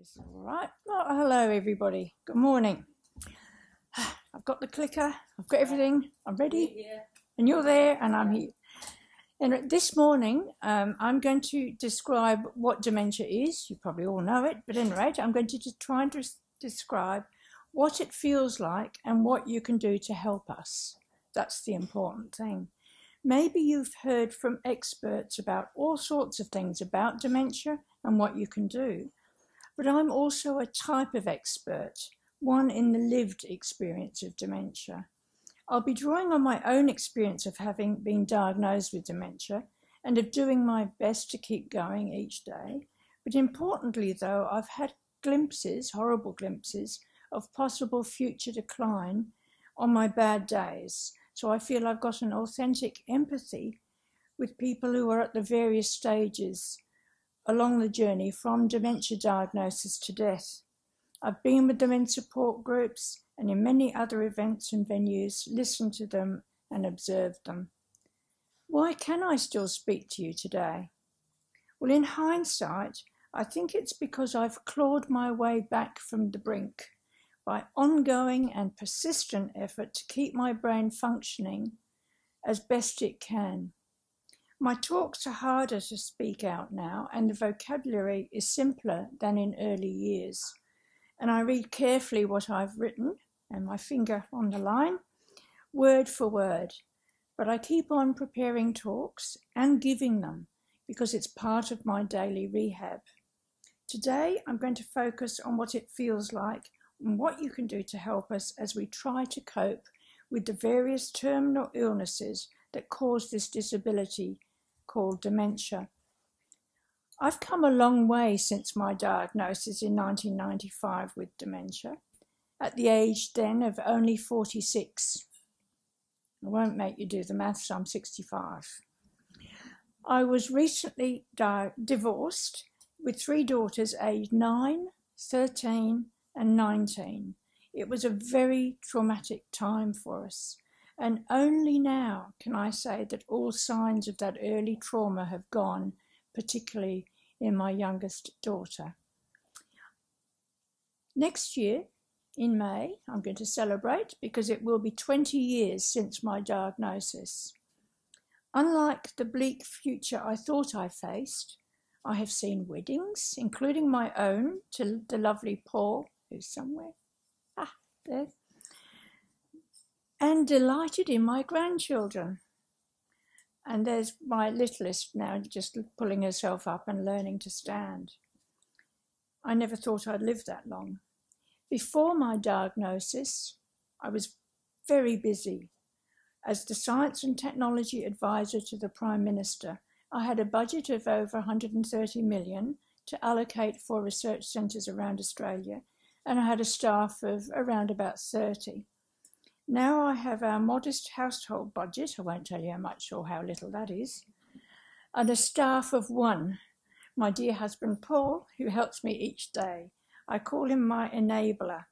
This is all right. Oh, hello, everybody. Good morning. I've got the clicker. I've got everything. I'm ready. Yeah. And you're there, and I'm here. And this morning, I'm going to describe what dementia is. You probably all know it, but at any rate, I'm going to just try and describe what it feels like and what you can do to help us. That's the important thing. Maybe you've heard from experts about all sorts of things about dementia and what you can do. But I'm also a type of expert, one in the lived experience of dementia. I'll be drawing on my own experience of having been diagnosed with dementia and of doing my best to keep going each day. But importantly, though, I've had glimpses, horrible glimpses, of possible future decline on my bad days. So I feel I've got an authentic empathy with people who are at the various stages along the journey from dementia diagnosis to death. I've been with them in support groups and in many other events and venues, listened to them and observed them. Why can I still speak to you today? Well, in hindsight, I think it's because I've clawed my way back from the brink by ongoing and persistent effort to keep my brain functioning as best it can. My talks are harder to speak out now, and the vocabulary is simpler than in early years. And I read carefully what I've written, and my finger on the line, word for word. But I keep on preparing talks and giving them because it's part of my daily rehab. Today, I'm going to focus on what it feels like and what you can do to help us as we try to cope with the various terminal illnesses that cause this disability called dementia. I've come a long way since my diagnosis in 1995 with dementia, at the age then of only 46. I won't make you do the maths, I'm 65. I was recently divorced with 3 daughters aged 9, 13 and 19. It was a very traumatic time for us. And only now can I say that all signs of that early trauma have gone, particularly in my youngest daughter. Next year, in May, I'm going to celebrate because it will be 20 years since my diagnosis. Unlike the bleak future I thought I faced, I have seen weddings, including my own, to the lovely Paul, who's somewhere, there, and delighted in my grandchildren. And there's my littlest now just pulling herself up and learning to stand. I never thought I'd live that long. Before my diagnosis, I was very busy. As the Science and Technology Advisor to the Prime Minister, I had a budget of over 130 million to allocate for research centres around Australia, and I had a staff of around about 30. Now I have our modest household budget, I won't tell you how much or how little that is, and a staff of 1, my dear husband Paul, who helps me each day. I call him my enabler,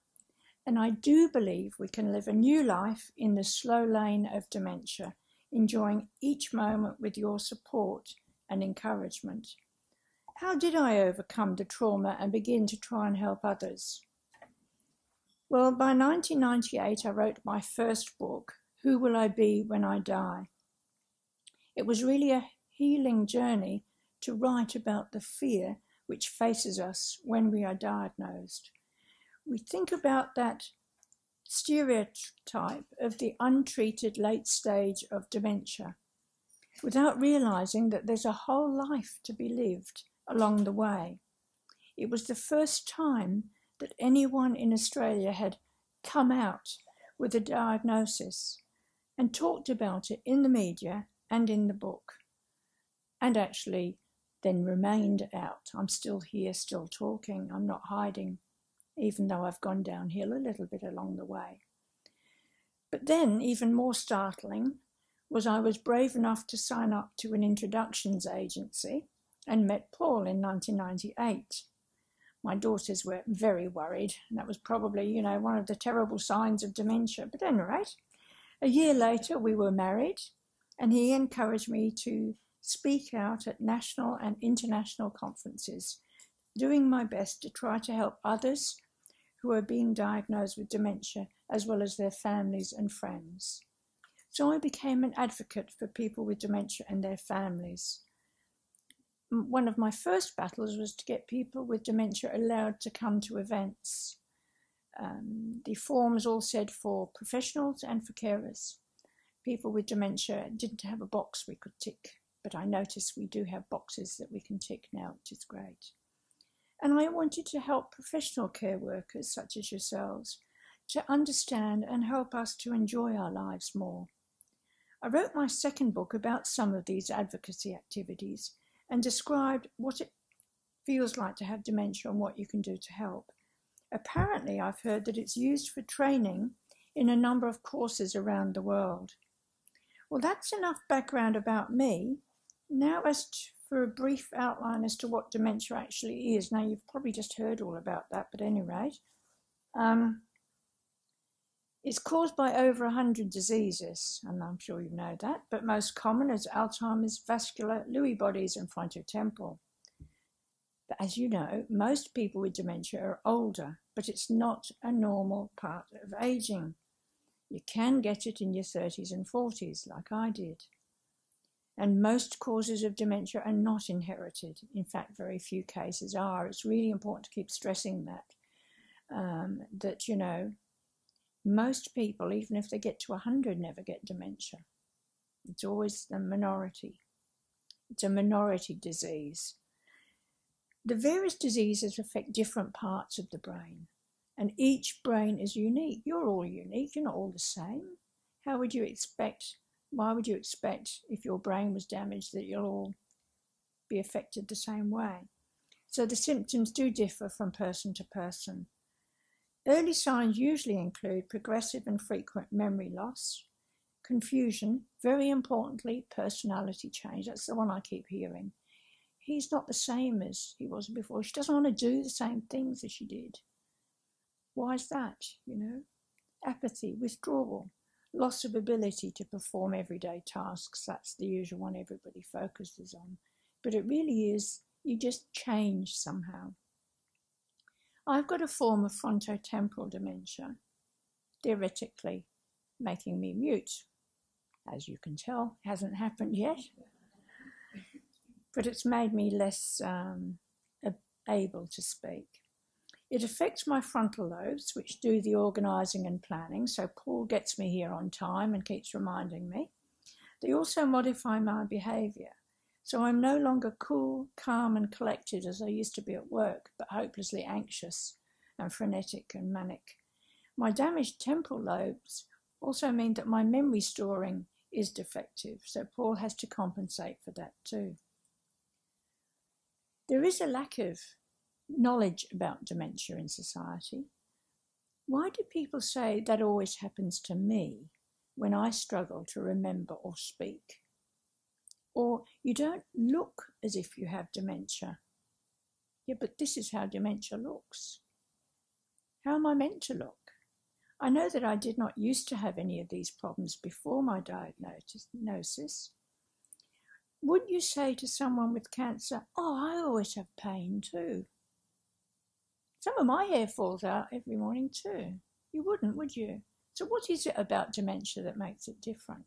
and I do believe we can live a new life in the slow lane of dementia, enjoying each moment with your support and encouragement. How did I overcome the trauma and begin to try and help others? Well, by 1998, I wrote my first book, Who Will I Be When I Die? It was really a healing journey to write about the fear which faces us when we are diagnosed. We think about that stereotype of the untreated late stage of dementia without realising that there's a whole life to be lived along the way. It was the first time that anyone in Australia had come out with a diagnosis and talked about it in the media and in the book, and actually then remained out. I'm still here, still talking, I'm not hiding, even though I've gone downhill a little bit along the way. But then, even more startling, was I was brave enough to sign up to an introductions agency and met Paul in 1998. My daughters were very worried, and that was probably, one of the terrible signs of dementia. But at any rate, a year later we were married, and he encouraged me to speak out at national and international conferences doing my best to try to help others who are being diagnosed with dementia, as well as their families and friends. So I became an advocate for people with dementia and their families. One of my first battles was to get people with dementia allowed to come to events. The forms all said for professionals and for carers. People with dementia didn't have a box we could tick, but I noticed we do have boxes that we can tick now, which is great. And I wanted to help professional care workers, such as yourselves, to understand and help us to enjoy our lives more. I wrote my second book about some of these advocacy activities and described what it feels like to have dementia and what you can do to help. Apparently, I've heard that it's used for training in a number of courses around the world. Well, that's enough background about me. Now, for a brief outline as to what dementia actually is. Now, you've probably just heard all about that, but at any rate, it's caused by over 100 diseases, and I'm sure you know that, but most common is Alzheimer's, vascular, Lewy bodies, and frontotemporal. But as you know, most people with dementia are older, but it's not a normal part of aging. You can get it in your 30s and 40s, like I did. And most causes of dementia are not inherited. In fact, very few cases are. It's really important to keep stressing that, you know, most people, even if they get to 100, never get dementia. It's always the minority. It's a minority disease. The various diseases affect different parts of the brain, and each brain is unique. You're all unique. You're not all the same. Why would you expect, if your brain was damaged, that you'll all be affected the same way? So the symptoms do differ from person to person. Early signs usually include progressive and frequent memory loss, confusion, very importantly, personality change. That's the one I keep hearing. He's not the same as he was before. She doesn't want to do the same things as she did. Why is that, you know? Apathy, withdrawal, loss of ability to perform everyday tasks. That's the usual one everybody focuses on. But it really is, you just change somehow. I've got a form of frontotemporal dementia, theoretically making me mute. As you can tell, hasn't happened yet. But it's made me less able to speak. It affects my frontal lobes, which do the organising and planning, so Paul gets me here on time and keeps reminding me. They also modify my behaviour, so I'm no longer cool, calm and collected as I used to be at work, but hopelessly anxious and frenetic and manic. My damaged temporal lobes also mean that my memory storing is defective, so Paul has to compensate for that too. There is a lack of knowledge about dementia in society. Why do people say that always happens to me when I struggle to remember or speak? Or you don't look as if you have dementia. Yeah, but this is how dementia looks. How am I meant to look? I know that I did not used to have any of these problems before my diagnosis. Would you say to someone with cancer, oh, I always have pain too? Some of my hair falls out every morning too. You wouldn't, would you? So what is it about dementia that makes it different?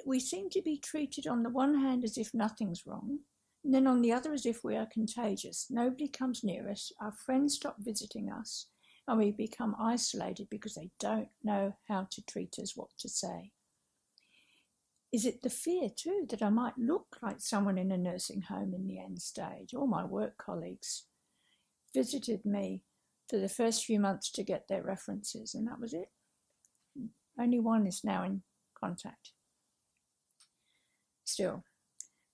We seem to be treated on the one hand as if nothing's wrong, and then on the other as if we are contagious. Nobody comes near us, our friends stop visiting us, and we become isolated because they don't know how to treat us, what to say. Is it the fear too that I might look like someone in a nursing home in the end stage? All my work colleagues visited me for the first few months to get their references, and that was it. Only one is now in contact. Still.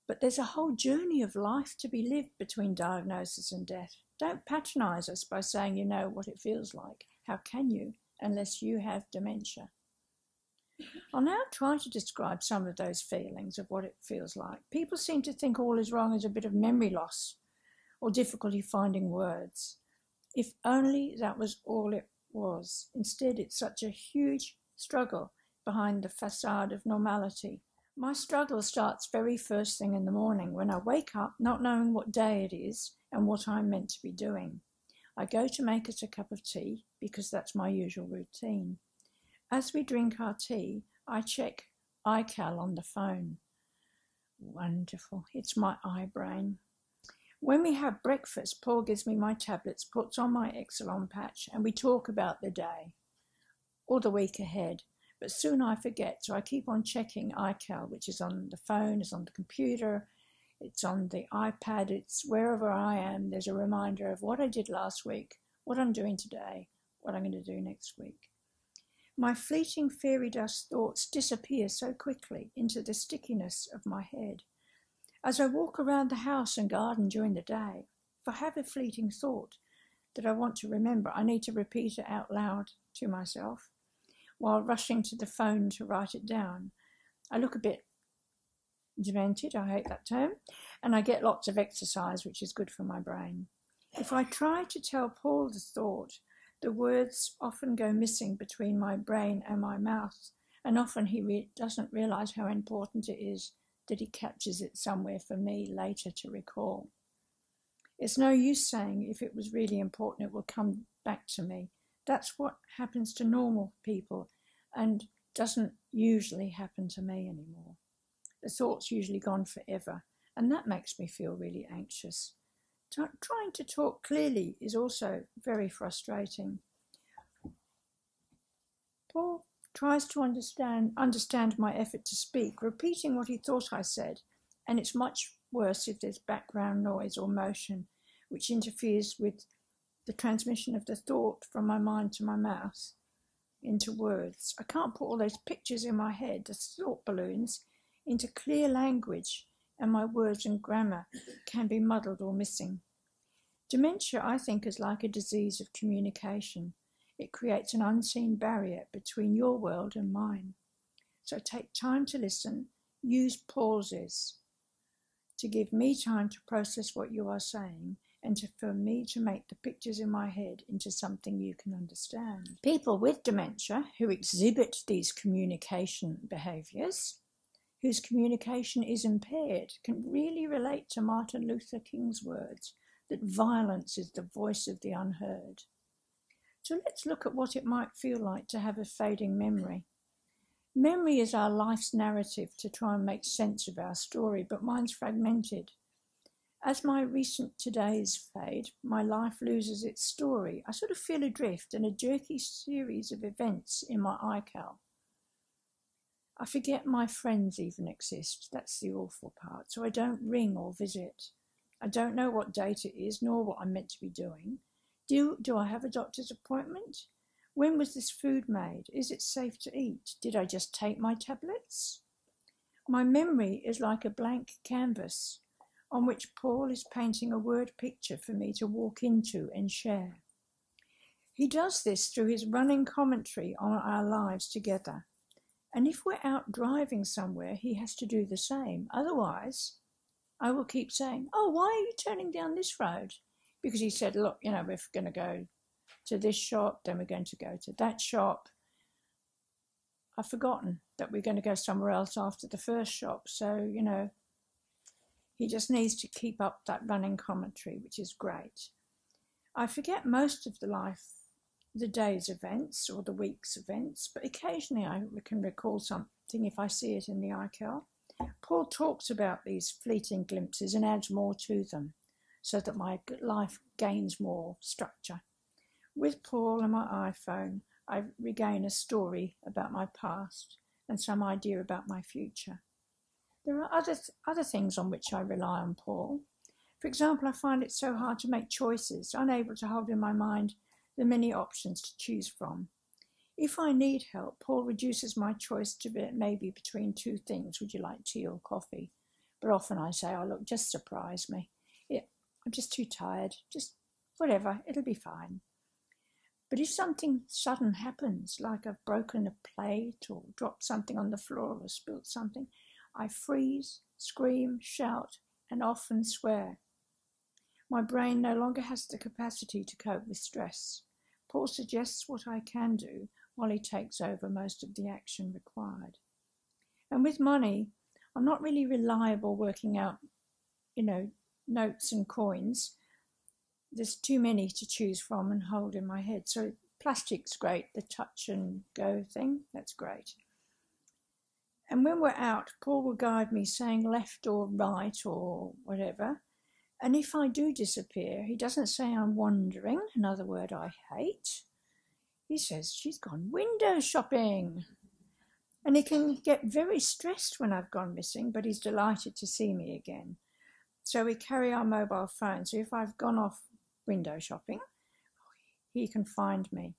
But there's a whole journey of life to be lived between diagnosis and death. Don't patronise us by saying you know what it feels like. How can you, unless you have dementia? I'll now try to describe some of those feelings of what it feels like. People seem to think all is wrong as a bit of memory loss or difficulty finding words. If only that was all it was. Instead, it's such a huge struggle behind the facade of normality. My struggle starts very first thing in the morning when I wake up not knowing what day it is and what I'm meant to be doing. I go to make us a cup of tea because that's my usual routine. As we drink our tea, I check iCal on the phone. Wonderful. It's my eye brain. When we have breakfast, Paul gives me my tablets, puts on my Exelon patch, and we talk about the day or the week ahead. But soon I forget, so I keep on checking iCal, which is on the phone, it's on the computer, it's on the iPad, it's wherever I am. There's a reminder of what I did last week, what I'm doing today, what I'm going to do next week. My fleeting fairy dust thoughts disappear so quickly into the stickiness of my head. As I walk around the house and garden during the day, if I have a fleeting thought that I want to remember, I need to repeat it out loud to myself while rushing to the phone to write it down. I look a bit demented, I hate that term, and I get lots of exercise, which is good for my brain. If I try to tell Paul the thought, the words often go missing between my brain and my mouth, and often he doesn't realise how important it is that he captures it somewhere for me later to recall. It's no use saying if it was really important it will come back to me. That's what happens to normal people and doesn't usually happen to me anymore. The thought's usually gone forever, and that makes me feel really anxious. Trying to talk clearly is also very frustrating. Paul tries to understand my effort to speak, repeating what he thought I said, and it's much worse if there's background noise or motion, which interferes with the transmission of the thought from my mind to my mouth into words. I can't put all those pictures in my head, the thought balloons, into clear language, and my words and grammar can be muddled or missing. Dementia, I think, is like a disease of communication. It creates an unseen barrier between your world and mine. So take time to listen, use pauses to give me time to process what you are saying, and for me to make the pictures in my head into something you can understand. People with dementia who exhibit these communication behaviours, whose communication is impaired, can really relate to Martin Luther King's words that violence is the voice of the unheard. So let's look at what it might feel like to have a fading memory. Memory is our life's narrative to try and make sense of our story, but mine's fragmented. As my recent todays fade, my life loses its story. I sort of feel adrift in a jerky series of events in my iCal. I forget my friends even exist. That's the awful part. So I don't ring or visit. I don't know what date it is, nor what I'm meant to be doing. Do I have a doctor's appointment? When was this food made? Is it safe to eat? Did I just take my tablets? My memory is like a blank canvas on which Paul is painting a word picture for me to walk into and share. He does this through his running commentary on our lives together. And if we're out driving somewhere, he has to do the same. Otherwise, I will keep saying, oh, why are you turning down this road? Because he said, look, we're going to go to this shop, then we're going to go to that shop. I've forgotten that we're going to go somewhere else after the first shop. So, he just needs to keep up that running commentary, which is great. I forget most of the day's events or the week's events, but occasionally I can recall something if I see it in the iCal. Paul talks about these fleeting glimpses and adds more to them so that my life gains more structure. With Paul and my iPhone, I regain a story about my past and some idea about my future. There are other things on which I rely on Paul. For example, I find it so hard to make choices, unable to hold in my mind the many options to choose from. If I need help, Paul reduces my choice to maybe between two things. Would you like tea or coffee? But often I say, oh, look, just surprise me. I'm just too tired. Just whatever, it'll be fine. But if something sudden happens, like I've broken a plate or dropped something on the floor or spilled something, I freeze, scream, shout, and often swear. My brain no longer has the capacity to cope with stress. Paul suggests what I can do while he takes over most of the action required. And with money, I'm not really reliable working out, notes and coins. There's too many to choose from and hold in my head. So plastic's great, the touch and go thing, that's great. And when we're out, Paul will guide me saying left or right or whatever. And if I do disappear, he doesn't say I'm wandering, another word I hate. He says she's gone window shopping. And he can get very stressed when I've gone missing, but he's delighted to see me again. So we carry our mobile phone. So if I've gone off window shopping, he can find me.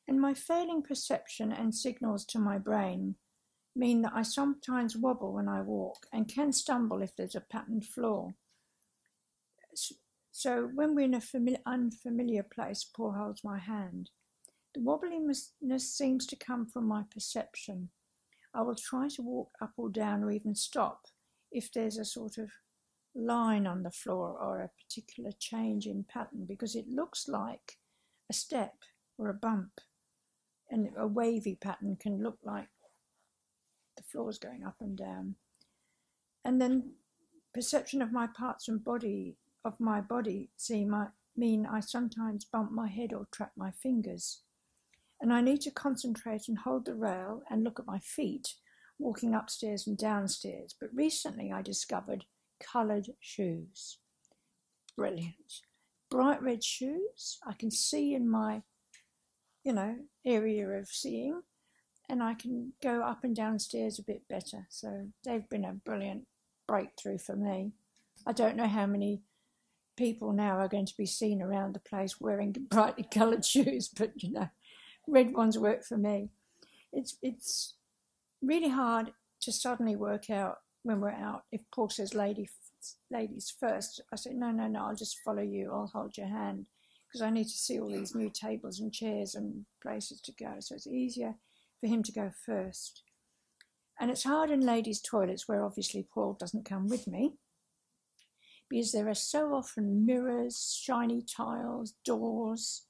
And my failing perception and signals to my brain mean that I sometimes wobble when I walk and can stumble if there's a patterned floor. So when we're in an unfamiliar place, Paul holds my hand. The wobbliness seems to come from my perception. I will try to walk up or down or even stop if there's a sort of line on the floor or a particular change in pattern, because it looks like a step or a bump, and a wavy pattern can look like the floor's going up and down. And then perception of my parts and my body mean I sometimes bump my head or trap my fingers. And I need to concentrate and hold the rail and look at my feet walking upstairs and downstairs. But recently I discovered coloured shoes. Brilliant. Bright red shoes. I can see in my, area of seeing, and I can go up and downstairs a bit better. So they've been a brilliant breakthrough for me. I don't know how many people now are going to be seen around the place wearing brightly coloured shoes, but red ones work for me. It's really hard to suddenly work out when we're out. If Paul says ladies first, I say no, I'll just follow you, I'll hold your hand, because I need to see all these new tables and chairs and places to go. So it's easier for him to go first. And it's hard in ladies' toilets, where obviously Paul doesn't come with me, because there are so often mirrors, shiny tiles, doors,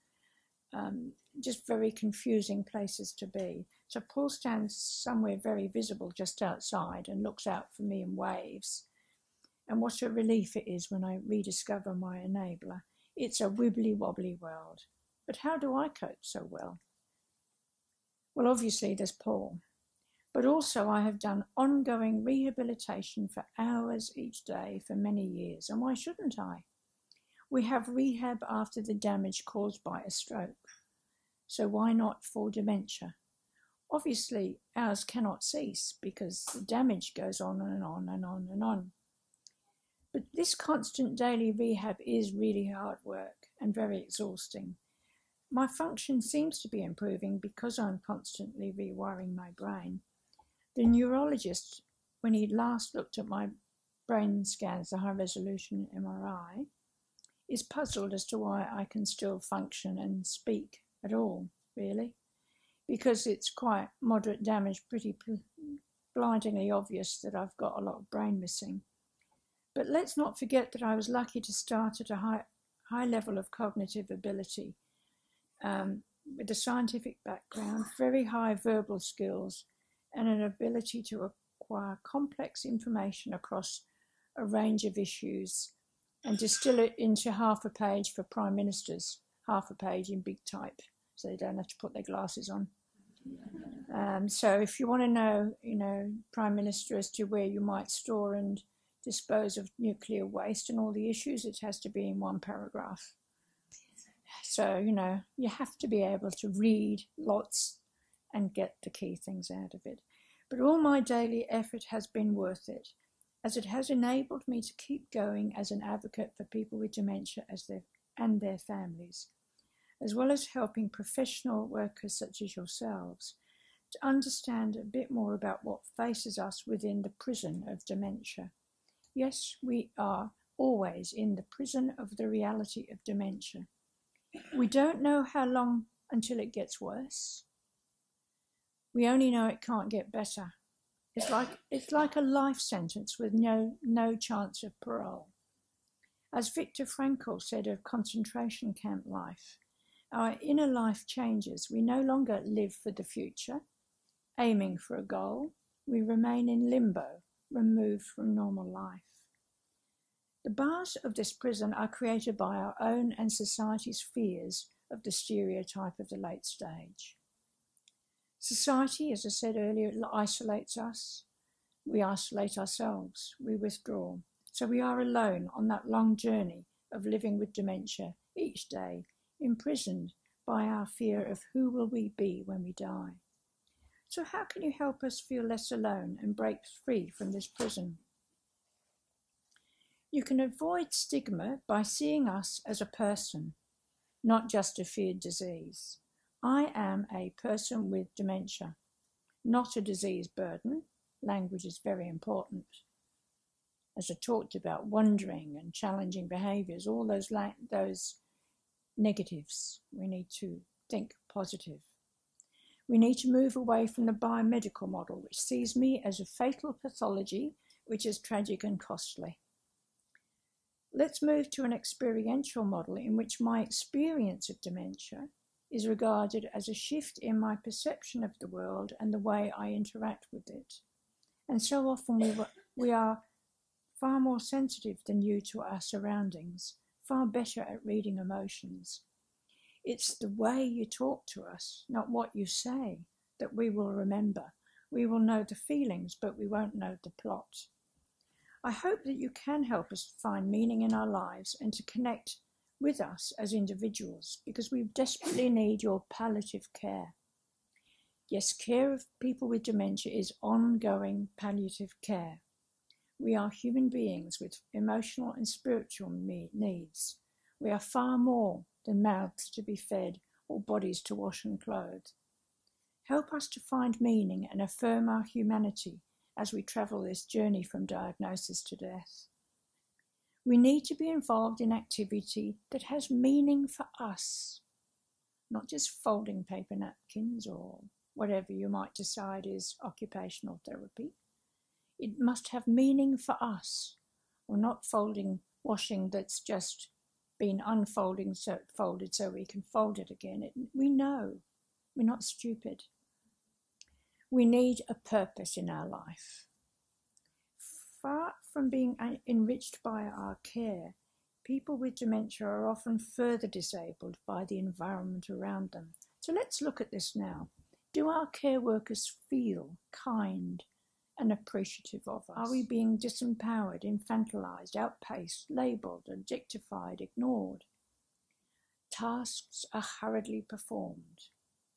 just very confusing places to be. So Paul stands somewhere very visible just outside and looks out for me and waves. And what a relief it is when I rediscover my enabler. It's a wibbly-wobbly world. But how do I cope so well? Well, obviously there's Paul. But also I have done ongoing rehabilitation for hours each day for many years. And why shouldn't I? We have rehab after the damage caused by a stroke. So why not for dementia? Obviously, ours cannot cease because the damage goes on and on and on and on. But this constant daily rehab is really hard work and very exhausting. My function seems to be improving because I'm constantly rewiring my brain. The neurologist, when he last looked at my brain scans, the high-resolution MRI, is puzzled as to why I can still function and speak at all, really, because it's quite moderate damage, pretty blindingly obvious that I've got a lot of brain missing. But let's not forget that I was lucky to start at a high level of cognitive ability, with a scientific background, very high verbal skills, and an ability to acquire complex information across a range of issues and distill it into half a page for prime ministers, half a page in big type, so they don't have to put their glasses on. So if you want to know, Prime Minister, as to where you might store and dispose of nuclear waste and all the issues, it has to be in one paragraph. So, you have to be able to read lots and get the key things out of it. But all my daily effort has been worth it, as it has enabled me to keep going as an advocate for people with dementia and their families, as well as helping professional workers such as yourselves to understand a bit more about what faces us within the prison of dementia. Yes, we are always in the prison of the reality of dementia. We don't know how long until it gets worse. We only know it can't get better. It's like a life sentence with no chance of parole. As Viktor Frankl said of concentration camp life, our inner life changes. We no longer live for the future, aiming for a goal. We remain in limbo, removed from normal life. The bars of this prison are created by our own and society's fears of the stereotype of the late stage. Society, as I said earlier, isolates us. We isolate ourselves. We withdraw. So we are alone on that long journey of living with dementia each day, imprisoned by our fear of who will we be when we die. So how can you help us feel less alone and break free from this prison? You can avoid stigma by seeing us as a person, not just a feared disease. I am a person with dementia, not a disease burden. Language is very important. As I talked about, wandering and challenging behaviours, all those negatives, we need to think positive. We need to move away from the biomedical model, which sees me as a fatal pathology, which is tragic and costly. Let's move to an experiential model in which my experience of dementia is regarded as a shift in my perception of the world and the way I interact with it. And so often we are far more sensitive than you to our surroundings, far better at reading emotions. It's the way you talk to us, not what you say, that we will remember. We will know the feelings, but we won't know the plot. I hope that you can help us find meaning in our lives and to connect with us as individuals, because we desperately need your palliative care. Yes, care of people with dementia is ongoing palliative care. We are human beings with emotional and spiritual needs. We are far more than mouths to be fed or bodies to wash and clothe. Help us to find meaning and affirm our humanity as we travel this journey from diagnosis to death. We need to be involved in activity that has meaning for us, not just folding paper napkins or whatever you might decide is occupational therapy. It must have meaning for us, or not washing that's just been folded so we can fold it again. We know, we're not stupid. We need a purpose in our life. Far from being enriched by our care, people with dementia are often further disabled by the environment around them. So let's look at this now. Do our care workers feel kind and appreciative of us? Are we being disempowered, infantilized, outpaced, labelled, objectified, ignored? Tasks are hurriedly performed.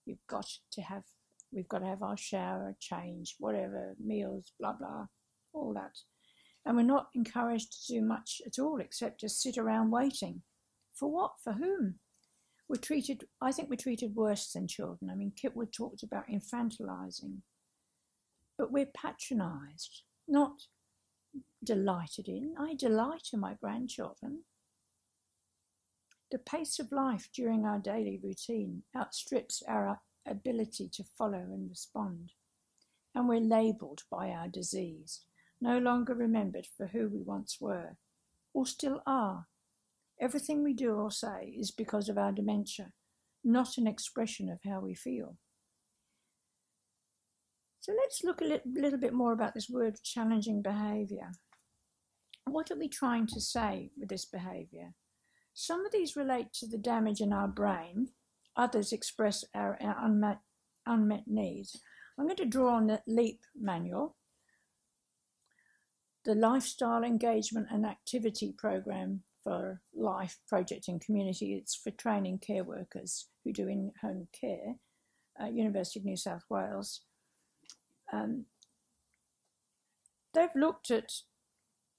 We've got to have our shower, change, whatever, meals, blah, blah, all that. And we're not encouraged to do much at all except just sit around waiting. For what? For whom? I think we're treated worse than children. I mean, Kitwood talked about infantilizing. But we're patronised, not delighted in. I delight in my grandchildren. The pace of life during our daily routine outstrips our ability to follow and respond. And we're labelled by our disease, no longer remembered for who we once were, or still are. Everything we do or say is because of our dementia, not an expression of how we feel. So let's look a little bit more about this word challenging behaviour. What are we trying to say with this behaviour? Some of these relate to the damage in our brain. Others express our unmet needs. I'm going to draw on the LEAP manual, the Lifestyle Engagement and Activity Programme for Life Project and Community. It's for training care workers who do in-home care at University of New South Wales. They've looked at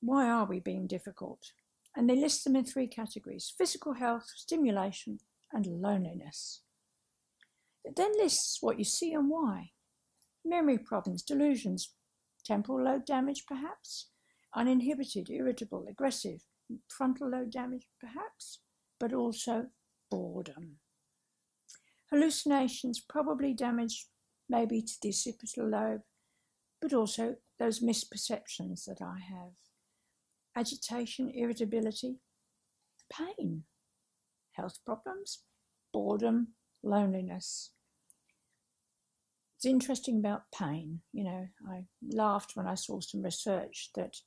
why are we being difficult, and they list them in 3 categories: physical health, stimulation, and loneliness. It then lists what you see and why: memory problems, delusions, temporal lobe damage perhaps, uninhibited, irritable, aggressive, frontal lobe damage perhaps, but also boredom. Hallucinations, probably damage maybe to the occipital lobe, but also those misperceptions that I have. Agitation, irritability, pain, health problems, boredom, loneliness. It's interesting about pain. You know, I laughed when I saw some research that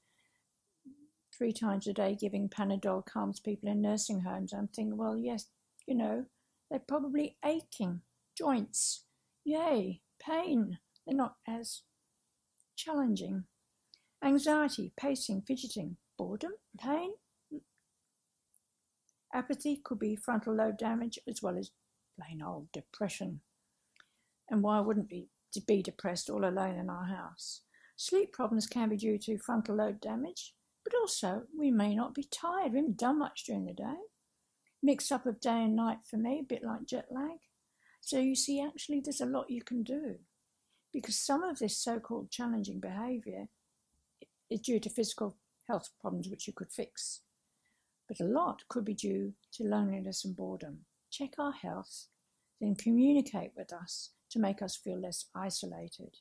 3 times a day giving Panadol calms people in nursing homes. I'm thinking, well, yes, you know, they're probably aching, joints, yay, pain. They're not as challenging. Anxiety, pacing, fidgeting, boredom, pain. Apathy could be frontal lobe damage as well as plain old depression. And why wouldn't we be depressed all alone in our house? Sleep problems can be due to frontal lobe damage, but also we may not be tired. We haven't done much during the day. Mix up of day and night for me, a bit like jet lag. So you see, actually there's a lot you can do, because some of this so-called challenging behaviour is due to physical health problems which you could fix. But a lot could be due to loneliness and boredom. Check our health, then communicate with us to make us feel less isolated.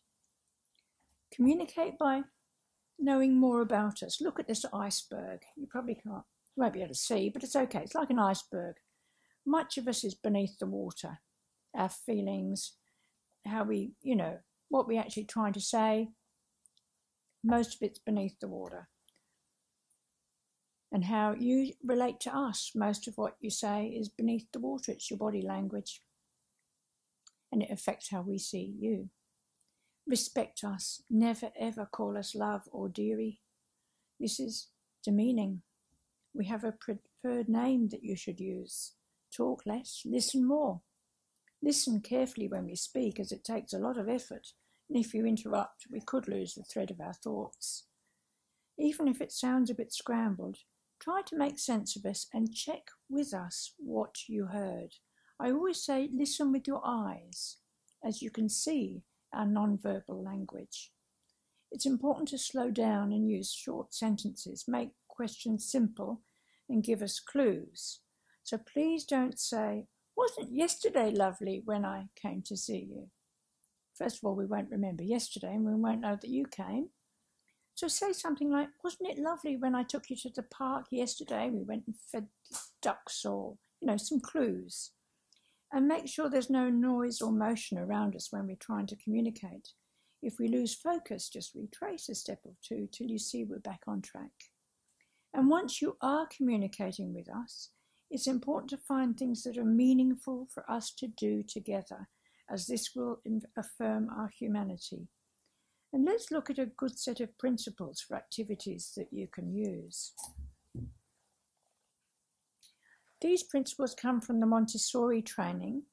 Communicate by knowing more about us. Look at this iceberg. You won't be able to see, but it's okay. It's like an iceberg. Much of us is beneath the water. Our feelings, how we, what we're actually trying to say, most of it's beneath the water. And how you relate to us, most of what you say is beneath the water. It's your body language. And it affects how we see you. Respect us. Never ever call us love or dearie. This is demeaning. We have a preferred name that you should use. Talk less, listen more. Listen carefully when we speak, as it takes a lot of effort. And if you interrupt, we could lose the thread of our thoughts. Even if it sounds a bit scrambled, try to make sense of us and check with us what you heard. I always say, listen with your eyes, as you can see our non-verbal language. It's important to slow down and use short sentences, make questions simple, and give us clues. So please don't say, wasn't yesterday lovely when I came to see you? First of all, we won't remember yesterday and we won't know that you came. So say something like, wasn't it lovely when I took you to the park yesterday? We went and fed ducks, or, some clues. And make sure there's no noise or motion around us when we're trying to communicate. If we lose focus, just retrace a step or two till you see we're back on track. And once you are communicating with us, it's important to find things that are meaningful for us to do together, as this will affirm our humanity. And let's look at a good set of principles for activities that you can use. These principles come from the Montessori training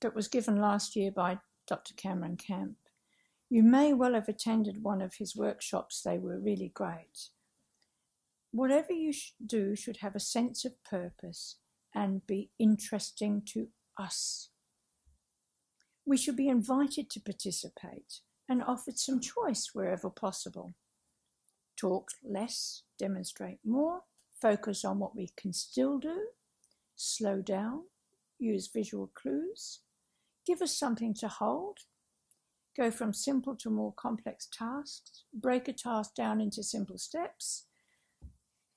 that was given last year by Dr. Cameron Camp. You may well have attended one of his workshops. They were really great. Whatever you do should have a sense of purpose and be interesting to us. We should be invited to participate and offered some choice wherever possible. Talk less, demonstrate more, focus on what we can still do, slow down, use visual clues, give us something to hold, go from simple to more complex tasks, break a task down into simple steps,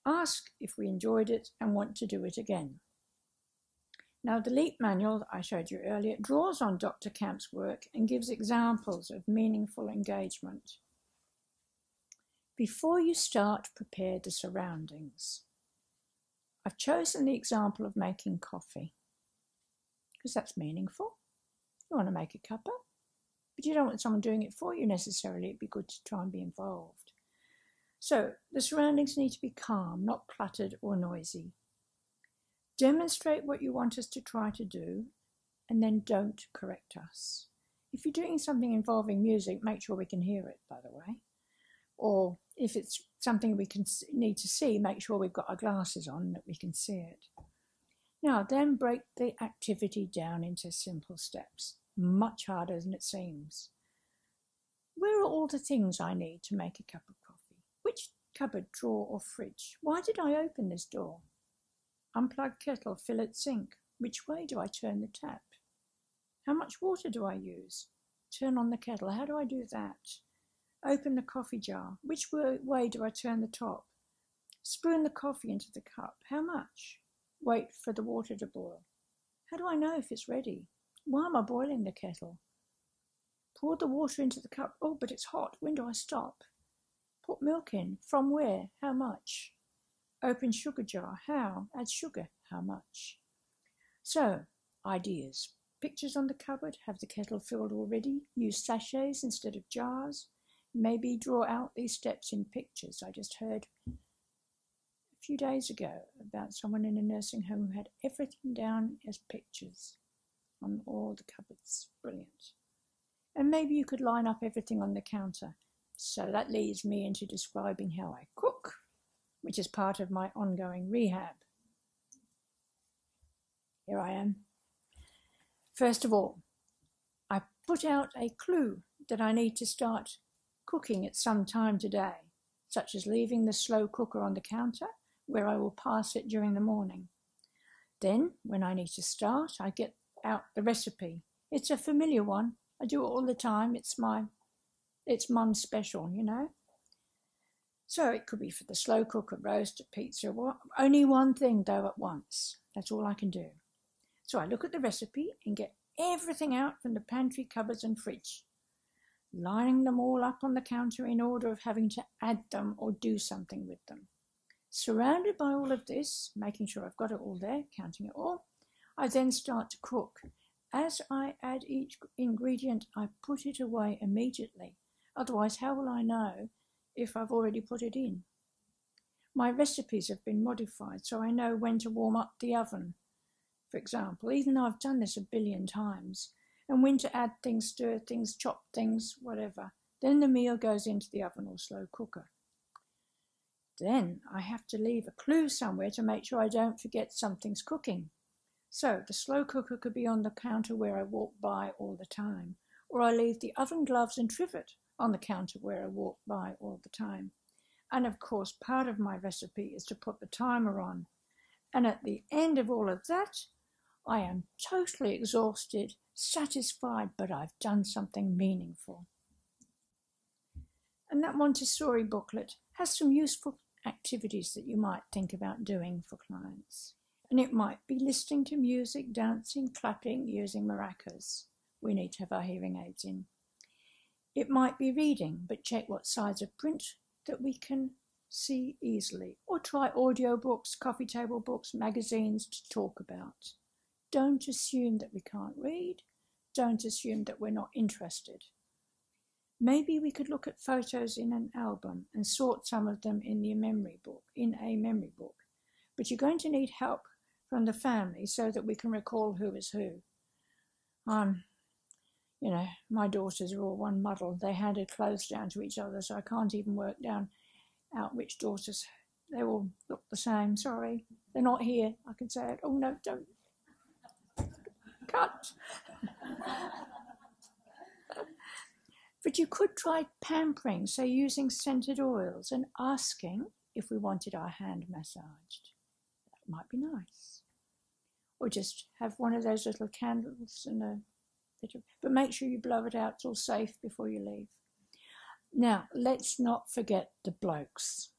ask if we enjoyed it and want to do it again. Now, the LEAP manual that I showed you earlier draws on Dr. Camp's work and gives examples of meaningful engagement. Before you start, prepare the surroundings. I've chosen the example of making coffee because that's meaningful. You want to make a cuppa, but you don't want someone doing it for you necessarily. It'd be good to try and be involved. So the surroundings need to be calm, not cluttered or noisy. Demonstrate what you want us to try to do, and then don't correct us. If you're doing something involving music, make sure we can hear it, by the way. Or if it's something we need to see, make sure we've got our glasses on that we can see it. Now, then break the activity down into simple steps. Much harder than it seems. Where are all the things I need to make a cup of coffee? Which cupboard, drawer or fridge? Why did I open this door? Unplug kettle, fill at sink. Which way do I turn the tap? How much water do I use? Turn on the kettle. How do I do that? Open the coffee jar. Which way do I turn the top? Spoon the coffee into the cup. How much? Wait for the water to boil. How do I know if it's ready? Why am I boiling the kettle? Pour the water into the cup. Oh, but it's hot. When do I stop? Put milk in. From where? How much? Open sugar jar. How? Add sugar. How much? So, ideas. Pictures on the cupboard. Have the kettle filled already. Use sachets instead of jars. Maybe draw out these steps in pictures. I just heard a few days ago about someone in a nursing home who had everything down as pictures on all the cupboards. Brilliant. And maybe you could line up everything on the counter. So that leads me into describing how I cook, which is part of my ongoing rehab. Here I am. First of all, I put out a clue that I need to start cooking at some time today, such as leaving the slow cooker on the counter where I will pass it during the morning. Then, when I need to start, I get out the recipe. It's a familiar one. I do it all the time. It's mum's special, you know. So it could be for the slow cooker, roast, a pizza, only one thing though at once. That's all I can do. So I look at the recipe and get everything out from the pantry, cupboards and fridge, lining them all up on the counter in order of having to add them or do something with them. Surrounded by all of this, making sure I've got it all there, counting it all, I then start to cook. As I add each ingredient, I put it away immediately. Otherwise, how will I know if I've already put it in? My recipes have been modified, so I know when to warm up the oven, for example, even though I've done this a billion times, and when to add things, stir things, chop things, whatever. Then the meal goes into the oven or slow cooker. Then I have to leave a clue somewhere to make sure I don't forget something's cooking. So the slow cooker could be on the counter where I walk by all the time, or I leave the oven gloves and trivet on the counter where I walk by all the time. And of course, part of my recipe is to put the timer on. And at the end of all of that, I am totally exhausted, satisfied, but I've done something meaningful. And that Montessori booklet has some useful activities that you might think about doing for clients. And it might be listening to music, dancing, clapping, using maracas. We need to have our hearing aids in. It might be reading, but check what size of print that we can see easily. Or try audio books, coffee table books, magazines to talk about. Don't assume that we can't read. Don't assume that we're not interested. Maybe we could look at photos in an album and sort some of them in a memory book. But you're going to need help from the family so that we can recall who is who. My daughters are all one muddle. They handed clothes down to each other, so I can't even work out which daughters. They all look the same. Sorry, they're not here. I can say it. Oh no, don't. Cut. But you could try pampering, say using scented oils and asking if we wanted our hand massaged. That might be nice. Or just have one of those little candles and a bit of, but make sure you blow it out, it's all safe before you leave. Now, let's not forget the blokes.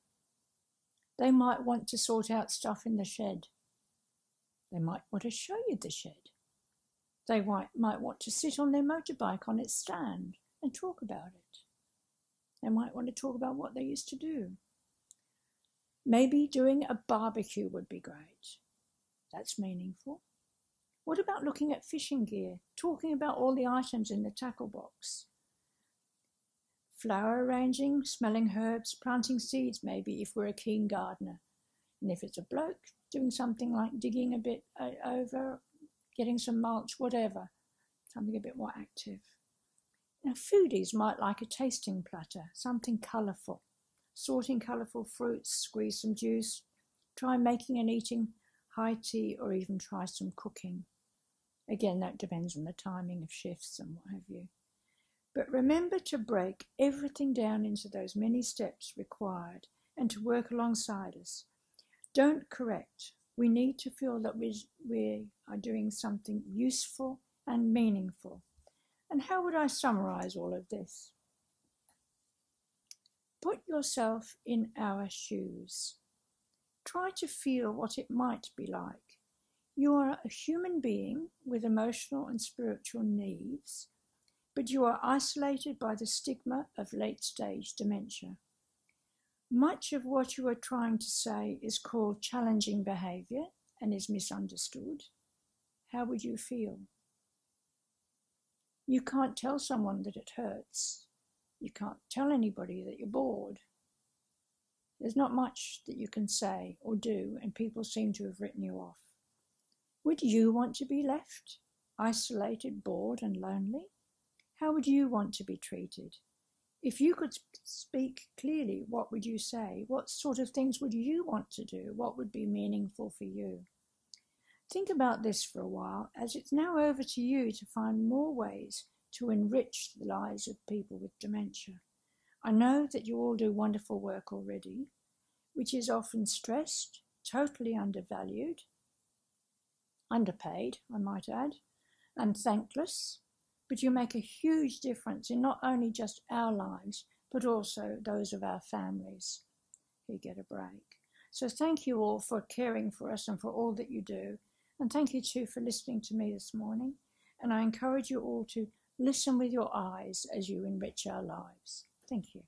They might want to sort out stuff in the shed. They might want to show you the shed. They might want to sit on their motorbike on its stand and talk about it. They might want to talk about what they used to do. Maybe doing a barbecue would be great. That's meaningful. What about looking at fishing gear, talking about all the items in the tackle box? Flower arranging, smelling herbs, planting seeds maybe if we're a keen gardener. And if it's a bloke, doing something like digging a bit over, getting some mulch, whatever. Something a bit more active. Now, foodies might like a tasting platter, something colourful. Sorting colourful fruits, squeeze some juice, try making and eating high tea, or even try some cooking. Again, that depends on the timing of shifts and what have you. But remember to break everything down into those many steps required and to work alongside us. Don't correct. We need to feel that we are doing something useful and meaningful. And how would I summarize all of this? Put yourself in our shoes. Try to feel what it might be like. You are a human being with emotional and spiritual needs, but you are isolated by the stigma of late-stage dementia. Much of what you are trying to say is called challenging behaviour and is misunderstood. How would you feel? You can't tell someone that it hurts. You can't tell anybody that you're bored. There's not much that you can say or do, and people seem to have written you off. Would you want to be left, isolated, bored and lonely? How would you want to be treated? If you could speak clearly, what would you say? What sort of things would you want to do? What would be meaningful for you? Think about this for a while, as it's now over to you to find more ways to enrich the lives of people with dementia. I know that you all do wonderful work already, which is often stressed, totally undervalued, underpaid, I might add, and thankless, but you make a huge difference in not only just our lives, but also those of our families who get a break. So thank you all for caring for us and for all that you do. And thank you too for listening to me this morning. And I encourage you all to listen with your eyes as you enrich our lives. Thank you.